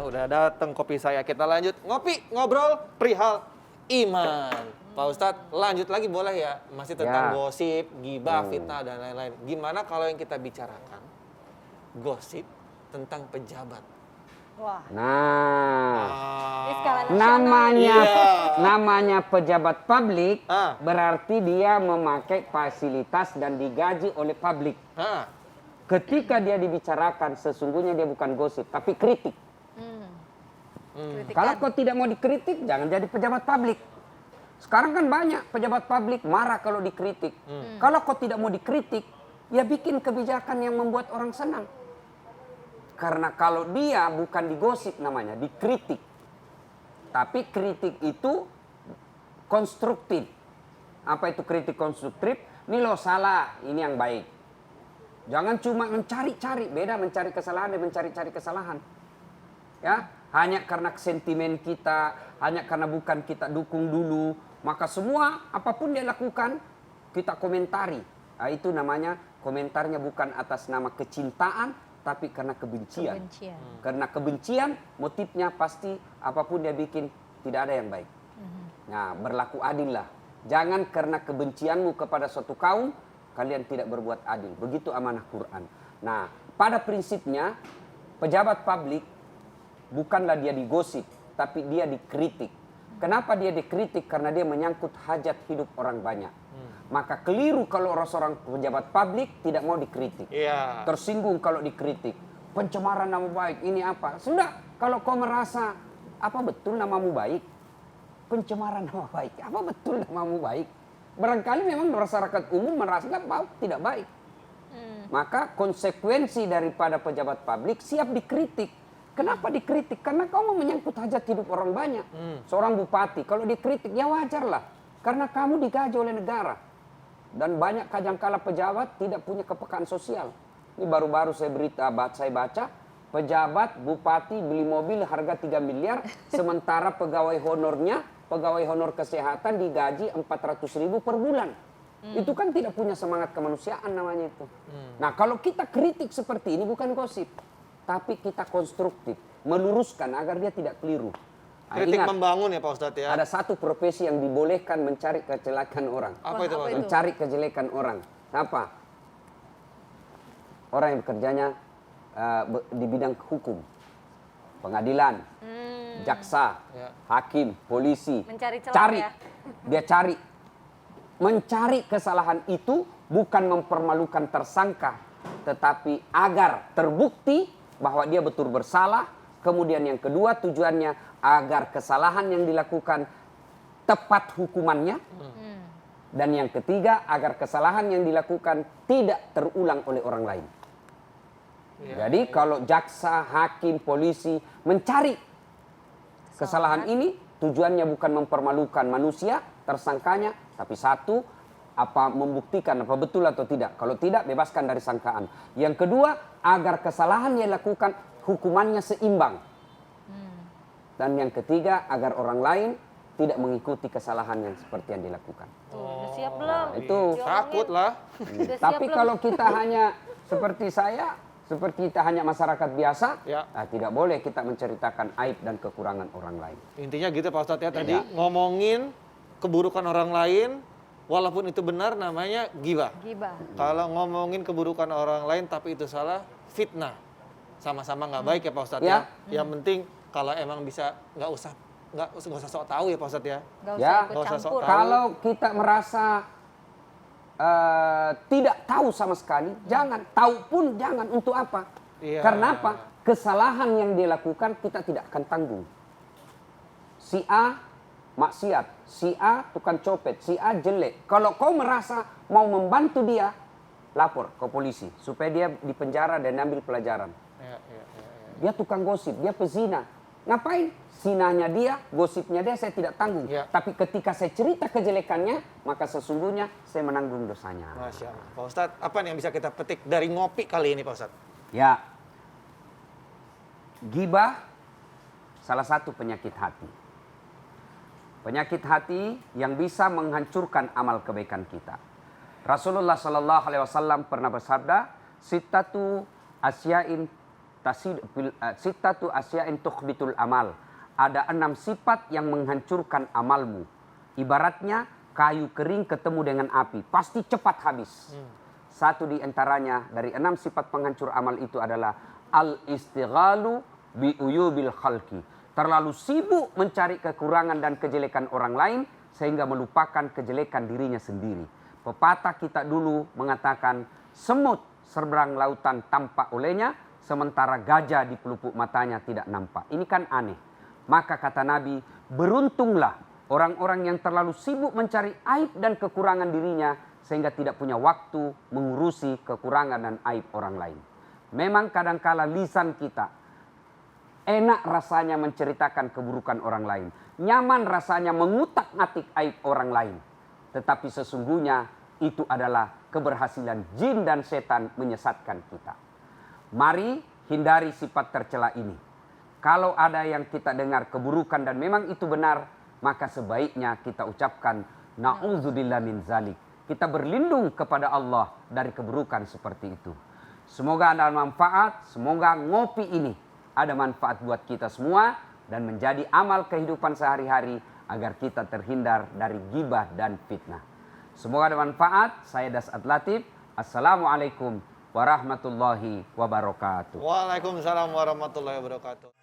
Udah datang kopi saya. Kita lanjut ngopi, ngobrol perihal iman. Pak Ustadz, lanjut lagi boleh ya? Masih tentang gosip, gibah, fitnah, dan lain-lain. Gimana kalau yang kita bicarakan gosip tentang pejabat? Wah. Nah, Ini skala nasional. namanya pejabat publik berarti dia memakai fasilitas dan digaji oleh publik. Ketika dia dibicarakan, sesungguhnya dia bukan gosip, tapi kritik. Kalau kau tidak mau dikritik, jangan jadi pejabat publik. Sekarang kan banyak pejabat publik marah kalau dikritik. Kalau kau tidak mau dikritik, ya bikin kebijakan yang membuat orang senang. Karena kalau dia bukan digosip namanya, dikritik. Tapi kritik itu konstruktif. Apa itu kritik konstruktif? Ini lo salah, ini yang baik. Jangan cuma mencari-cari, beda mencari kesalahan dan mencari-cari kesalahan. Ya, hanya karena sentimen kita, hanya karena bukan kita dukung dulu, maka semua apapun dia lakukan kita komentari. Nah, itu namanya komentarnya bukan atas nama kecintaan, tapi karena kebencian. Karena kebencian, motifnya pasti apapun dia bikin tidak ada yang baik. Nah, berlaku adil lah. Jangan karena kebencianmu kepada suatu kaum, kalian tidak berbuat adil. Begitu amanah Quran. Nah, pada prinsipnya, pejabat publik bukanlah dia digosip, tapi dia dikritik. Kenapa dia dikritik? Karena dia menyangkut hajat hidup orang banyak. Maka keliru kalau seorang pejabat publik tidak mau dikritik. Tersinggung kalau dikritik. Pencemaran nama baik, ini apa? Sudah, kalau kau merasa, apa betul namamu baik? Pencemaran nama baik, apa betul namamu baik? Barangkali memang masyarakat umum merasa tidak baik. Maka konsekuensi daripada pejabat publik siap dikritik. Kenapa dikritik? Karena kau mau menyangkut hajat hidup orang banyak. Seorang bupati, kalau dikritik ya wajar lah. Karena kamu digaji oleh negara. Dan banyak kadangkala pejabat tidak punya kepekaan sosial. Ini baru-baru saya baca, pejabat, bupati beli mobil harga 3 miliar, sementara pegawai honornya, pegawai honor kesehatan digaji 400.000 per bulan. Itu kan tidak punya semangat kemanusiaan namanya itu. Nah, kalau kita kritik seperti ini bukan gosip, tapi kita konstruktif, meluruskan agar dia tidak keliru. Nah, kritik ingat, membangun ya Pak Ustadz ya. Ada satu profesi yang dibolehkan mencari kejelekan orang. Apa itu Pak? Mencari kejelekan orang. Apa? Orang yang bekerjanya di bidang hukum, pengadilan, jaksa, hakim, polisi. Mencari celah cari, ya. dia cari. Mencari kesalahan itu bukan mempermalukan tersangka, tetapi agar terbukti bahwa dia betul bersalah. Kemudian yang kedua tujuannya agar kesalahan yang dilakukan tepat hukumannya. Dan yang ketiga agar kesalahan yang dilakukan tidak terulang oleh orang lain. Jadi kalau jaksa, hakim, polisi mencari kesalahan ini tujuannya bukan mempermalukan manusia, tersangkanya, tapi satu, apa membuktikan apa betul atau tidak. Kalau tidak, bebaskan dari sangkaan. Yang kedua, agar kesalahan yang dilakukan hukumannya seimbang. Dan yang ketiga, agar orang lain tidak mengikuti kesalahan yang seperti yang dilakukan. Udah siap belum? Nah, itu Takut lah. tapi kalau kita hanya seperti saya, seperti kita hanya masyarakat biasa, tidak boleh kita menceritakan aib dan kekurangan orang lain. Intinya gitu Pak Ustadz ya tadi, ngomongin keburukan orang lain, walaupun itu benar namanya gibah. Kalau ngomongin keburukan orang lain tapi itu salah, fitnah. Sama-sama nggak baik ya Pak Ustadz ya. Yang penting kalau emang bisa nggak usah sok tahu ya Pak Ustadz ya. Nggak usah sok campur. tahu. Kalau kita merasa tidak tahu sama sekali, jangan. Tahu pun jangan, untuk apa? Karena apa? Kesalahan yang dia lakukan kita tidak akan tanggung. Si A maksiat, si A tukang copet, si A jelek. Kalau kau merasa mau membantu dia, lapor ke polisi supaya dia dipenjara dan ambil pelajaran. Dia tukang gosip, dia pezina. Ngapain? Sinanya dia, gosipnya dia saya tidak tanggung. Tapi ketika saya cerita kejelekannya, maka sesungguhnya saya menanggung dosanya. Masya Allah. Pak Ustadz, apa nih yang bisa kita petik dari ngopi kali ini Pak Ustadz? Ya, gibah salah satu penyakit hati. Penyakit hati yang bisa menghancurkan amal kebaikan kita. Rasulullah SAW pernah bersabda, "Sittatu asyain sittatu asya'in tukhbitul amal. Ada 6 sifat yang menghancurkan amalmu. Ibaratnya kayu kering ketemu dengan api, pasti cepat habis. Satu di antaranya dari 6 sifat penghancur amal itu adalah al-istighalu bi uyubil khalqi. Terlalu sibuk mencari kekurangan dan kejelekan orang lain sehingga melupakan kejelekan dirinya sendiri. Pepatah kita dulu mengatakan semut seberang lautan tampak olehnya, sementara gajah di pelupuk matanya tidak nampak. Ini kan aneh. Maka kata Nabi, beruntunglah orang-orang yang terlalu sibuk mencari aib dan kekurangan dirinya sehingga tidak punya waktu mengurusi kekurangan dan aib orang lain. Memang kadangkala lisan kita enak rasanya menceritakan keburukan orang lain. Nyaman rasanya mengutak-atik aib orang lain. Tetapi sesungguhnya itu adalah keberhasilan jin dan setan menyesatkan kita. Mari hindari sifat tercela ini. Kalau ada yang kita dengar keburukan dan memang itu benar, maka sebaiknya kita ucapkan na'udzubillah min zalik. Kita berlindung kepada Allah dari keburukan seperti itu. Semoga ada manfaat, semoga ngopi ini ada manfaat buat kita semua dan menjadi amal kehidupan sehari-hari agar kita terhindar dari ghibah dan fitnah. Semoga ada manfaat. Saya Das'ad Latif. Assalamualaikum warahmatullahi wabarakatuh. Waalaikumsalam warahmatullahi wabarakatuh.